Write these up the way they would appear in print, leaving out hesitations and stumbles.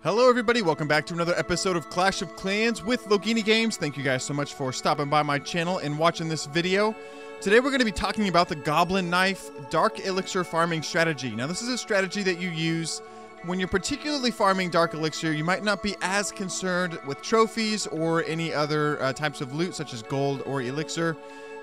Hello everybody, welcome back to another episode of Clash of Clans with Logeeny Games. Thank you guys so much for stopping by my channel and watching this video. Today we're going to be talking about the Goblin Knife Dark Elixir farming strategy. Now this is a strategy that you use when you're particularly farming Dark Elixir. You might not be as concerned with trophies or any other types of loot such as gold or elixir.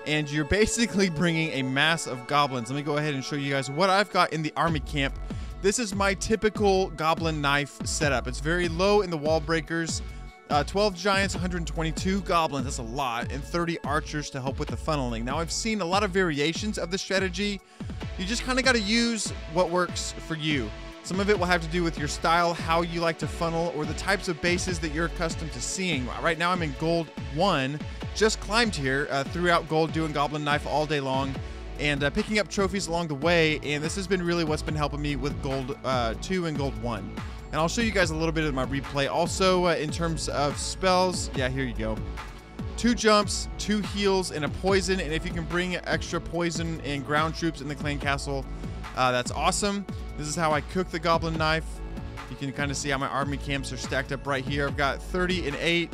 And you're basically bringing a mass of goblins. Let me go ahead and show you guys what I've got in the army camp. This is my typical Goblin Knife setup. It's very low in the wall breakers. 12 giants, 122 goblins, that's a lot, and 30 archers to help with the funneling. Now, I've seen a lot of variations of the strategy. You just kind of got to use what works for you. Some of it will have to do with your style, how you like to funnel, or the types of bases that you're accustomed to seeing. Right now, I'm in Gold 1. Just climbed here, throughout Gold, doing Goblin Knife all day long. And picking up trophies along the way, and this has been really what's been helping me with Gold 2 and Gold 1. And I'll show you guys a little bit of my replay. Also, in terms of spells, yeah, here you go. 2 jumps, 2 heals, and a poison. And if you can bring extra poison and ground troops in the clan castle, that's awesome. This is how I cook the Goblin Knife. You can kind of see how my army camps are stacked up right here. I've got 30 and 8,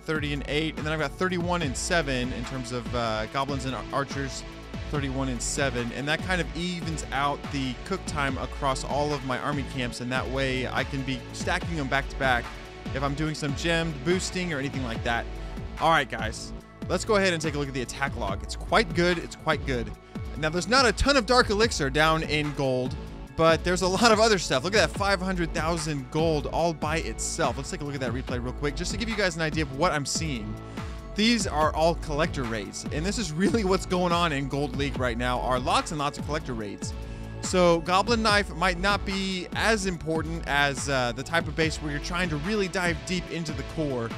30 and 8, and then I've got 31 and 7 in terms of goblins and archers. 31 and 7, and that kind of evens out the cook time across all of my army camps, and that way I can be stacking them back to back if I'm doing some gemmed boosting or anything like that. Alright guys, let's go ahead and take a look at the attack log. It's quite good, it's quite good. Now there's not a ton of Dark Elixir down in Gold, but there's a lot of other stuff. Look at that 500,000 gold all by itself. Let's take a look at that replay real quick, just to give you guys an idea of what I'm seeing. These are all collector raids, and this is really what's going on in Gold League right now, are lots and lots of collector raids. So Goblin Knife might not be as important as the type of base where you're trying to really dive deep into the core.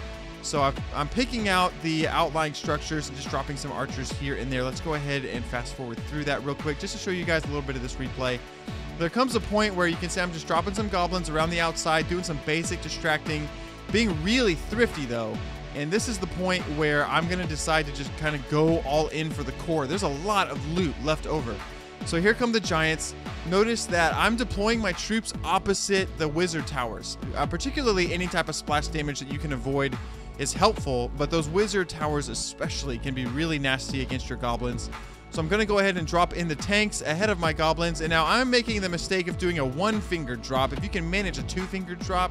So I'm picking out the outlying structures and just dropping some archers here and there. Let's go ahead and fast forward through that real quick just to show you guys a little bit of this replay. There comes a point where you can say I'm just dropping some goblins around the outside, doing some basic distracting, being really thrifty though. And this is the point where I'm going to decide to just kind of go all in for the core. There's a lot of loot left over. So here come the giants. Notice that I'm deploying my troops opposite the wizard towers. Particularly any type of splash damage that you can avoid is helpful, but those wizard towers especially can be really nasty against your goblins. So I'm going to go ahead and drop in the tanks ahead of my goblins. And now I'm making the mistake of doing a 1-finger drop. If you can manage a 2-finger drop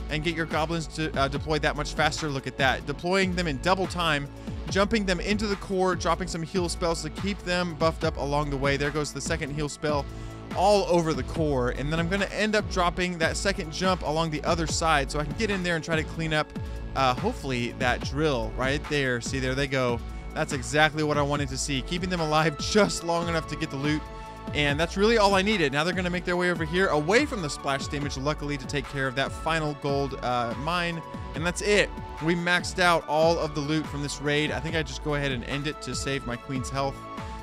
and get your goblins to deploy that much faster, look at that. Deploying them in double time, jumping them into the core, dropping some heal spells to keep them buffed up along the way. There goes the second heal spell all over the core. And then I'm going to end up dropping that second jump along the other side so I can get in there and try to clean up, hopefully, that drill right there. See, there they go. That's exactly what I wanted to see. Keeping them alive just long enough to get the loot. And that's really all I needed. Now they're going to make their way over here, away from the splash damage, luckily, to take care of that final gold mine. And that's it. We maxed out all of the loot from this raid. I think I just go ahead and end it to save my queen's health.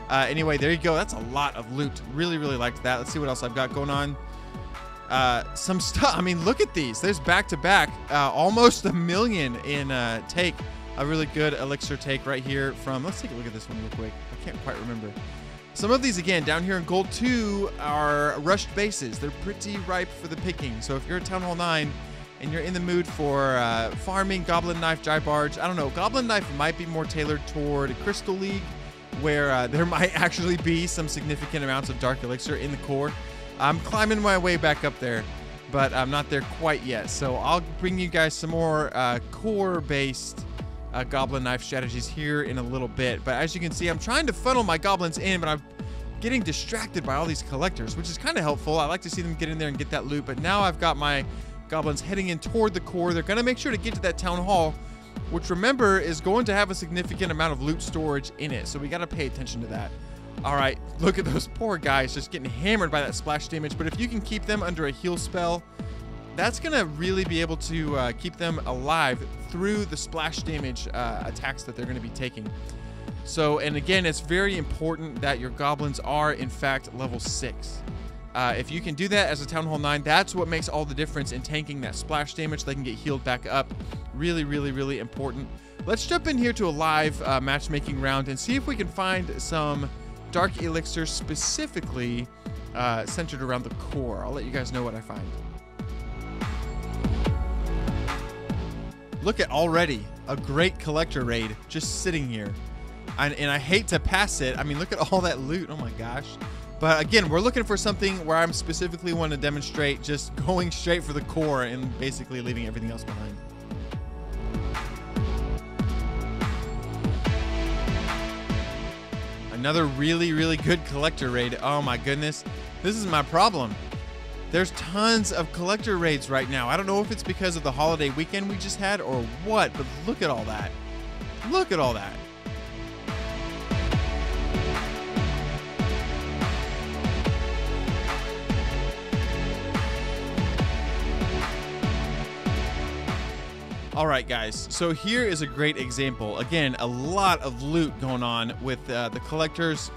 Anyway, there you go. That's a lot of loot. Really, really liked that. Let's see what else I've got going on. Some stuff. I mean, look at these. There's back-to-back. Almost 1 million in take. A really good elixir take right here from... Let's take a look at this one real quick. I can't quite remember. Some of these, again, down here in Gold 2 are rushed bases. They're pretty ripe for the picking. So if you're at Town Hall 9 and you're in the mood for farming Goblin Knife, Dry Barge, I don't know. Goblin Knife might be more tailored toward Crystal League, where there might actually be some significant amounts of Dark Elixir in the core. I'm climbing my way back up there, but I'm not there quite yet. So I'll bring you guys some more core-based Goblin Knife strategies here in a little bit. But as you can see, I'm trying to funnel my goblins in, but I'm getting distracted by all these collectors, which is kind of helpful. I like to see them get in there and get that loot, but now I've got my goblins heading in toward the core. They're going to make sure to get to that town hall, which, remember, is going to have a significant amount of loot storage in it, so we got to pay attention to that. All right, look at those poor guys just getting hammered by that splash damage, but if you can keep them under a heal spell, that's going to really be able to keep them alive through the splash damage attacks that they're going to be taking. So, and again, it's very important that your goblins are, in fact, level 6. If you can do that as a Town Hall 9, that's what makes all the difference in tanking that splash damage. They can get healed back up. Really, really, really important. Let's jump in here to a live matchmaking round and see if we can find some Dark Elixir specifically centered around the core. I'll let you guys know what I find. look at already a great collector raid just sitting here. And I hate to pass it. I mean, look at all that loot. Oh my gosh. But again, we're looking for something where I'm specifically want to demonstrate just going straight for the core and basically leaving everything else behind. Another really, really good collector raid. Oh my goodness. This is my problem. There's tons of collector raids right now. I don't know if it's because of the holiday weekend we just had or what, but look at all that. Look at all that. All right, guys, so here is a great example. Again, a lot of loot going on with the collectors.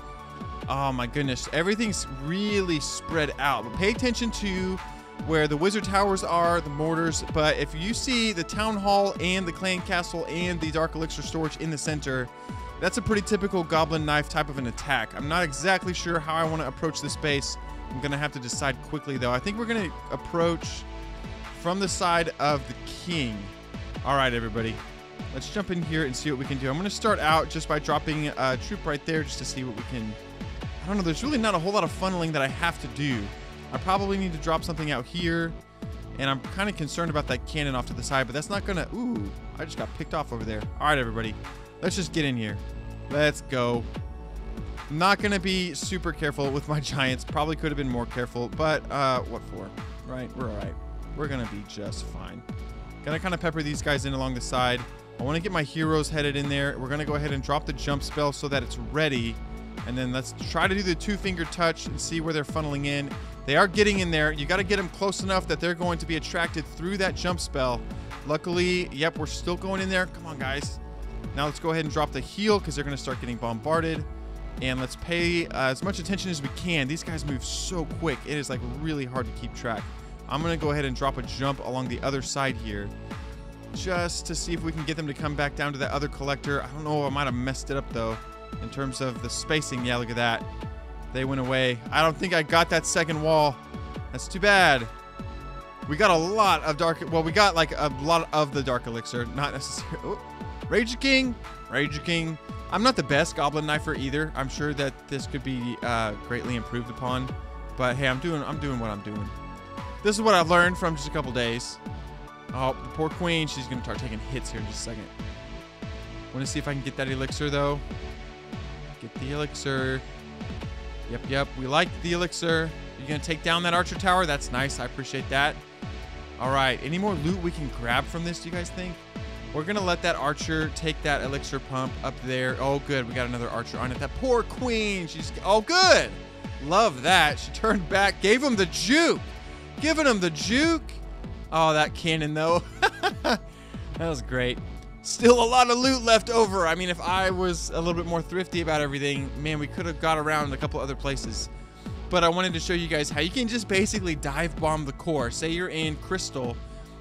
Oh my goodness, everything's really spread out. But pay attention to where the wizard towers are, the mortars. But if you see the town hall and the clan castle and the Dark Elixir storage in the center, that's a pretty typical goblin knife type of an attack. I'm not exactly sure how I want to approach this base. I'm gonna have to decide quickly though. I think we're gonna approach from the side of the king. All right, everybody, let's jump in here and see what we can do. I'm going to start out just by dropping a troop right there just to see what we can... I don't know, there's really not a whole lot of funneling that I have to do. I probably need to drop something out here, and I'm kind of concerned about that cannon off to the side, but that's not going to... Ooh, I just got picked off over there. All right, everybody, let's just get in here. Let's go. I'm not going to be super careful with my giants. Probably could have been more careful, but what for? Right, we're all right. We're going to be just fine. Gonna kind of pepper these guys in along the side. I want to get my heroes headed in there. We're gonna go ahead and drop the jump spell so that it's ready, and then let's try to do the two-finger touch and see where they're funneling in. They are getting in there. You got to get them close enough that they're going to be attracted through that jump spell. Luckily, yep, we're still going in there. Come on, guys. Now let's go ahead and drop the heal because they're gonna start getting bombarded. And let's pay as much attention as we can. These guys move so quick. It is like really hard to keep track. I'm going to go ahead and drop a jump along the other side here just to see if we can get them to come back down to that other collector. I don't know. I might have messed it up, though, in terms of the spacing. Yeah, look at that. They went away. I don't think I got that second wall. That's too bad. We got a lot of dark... Well, we got like a lot of the Dark Elixir. Not necessarily... Oh, Rage King. Rage King. I'm not the best Goblin Knifer either. I'm sure that this could be greatly improved upon. But, hey, I'm doing what I'm doing. This is what I've learned from just a couple days. Oh, the poor queen. She's going to start taking hits here in just a second. Want to see if I can get that elixir, though. Get the elixir. Yep. We like the elixir. You're going to take down that archer tower? That's nice. I appreciate that. All right. Any more loot we can grab from this, do you guys think? We're going to let that archer take that elixir pump up there. Oh, good. We got another archer on it. That poor queen. She's... Oh, good. Love that. She turned back. Gave him the juke. Giving him the juke. Oh, that cannon, though. That was great. Still a lot of loot left over. I mean, if I was a little bit more thrifty about everything, man, we could have got around a couple other places. But I wanted to show you guys how you can just basically dive bomb the core. Say you're in Crystal,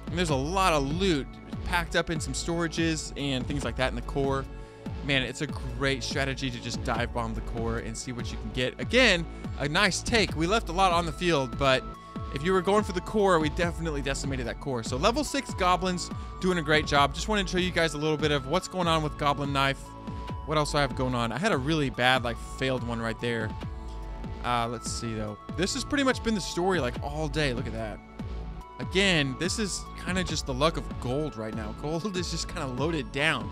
and there's a lot of loot packed up in some storages and things like that in the core. Man, it's a great strategy to just dive bomb the core and see what you can get. Again, a nice take. We left a lot on the field, but... if you were going for the core, we definitely decimated that core. So level 6 goblins doing a great job. Just wanted to show you guys a little bit of what's going on with Goblin Knife. What else do I have going on? I had a really bad, like, failed one right there. Let's see, though. This has pretty much been the story, like, all day. Look at that. Again, this is kind of just the luck of gold right now. Gold is just kind of loaded down.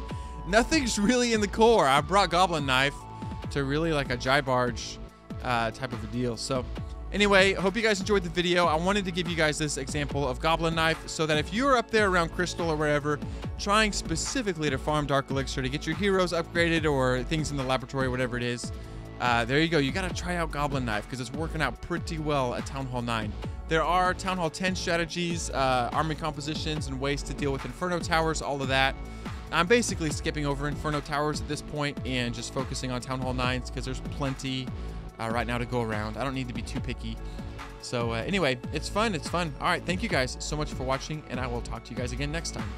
Nothing's really in the core. I brought Goblin Knife to really, like, a Jai Barge type of a deal. So... anyway, I hope you guys enjoyed the video. I wanted to give you guys this example of Goblin Knife so that if you're up there around Crystal or wherever, trying specifically to farm Dark Elixir to get your heroes upgraded or things in the laboratory, whatever it is, there you go. You got to try out Goblin Knife because it's working out pretty well at Town Hall 9. There are Town Hall 10 strategies, army compositions, and ways to deal with Inferno Towers, all of that. I'm basically skipping over Inferno Towers at this point and just focusing on Town Hall 9s because there's plenty right now to go around. I don't need to be too picky. So anyway, it's fun. All right, thank you guys so much for watching, and I will talk to you guys again next time.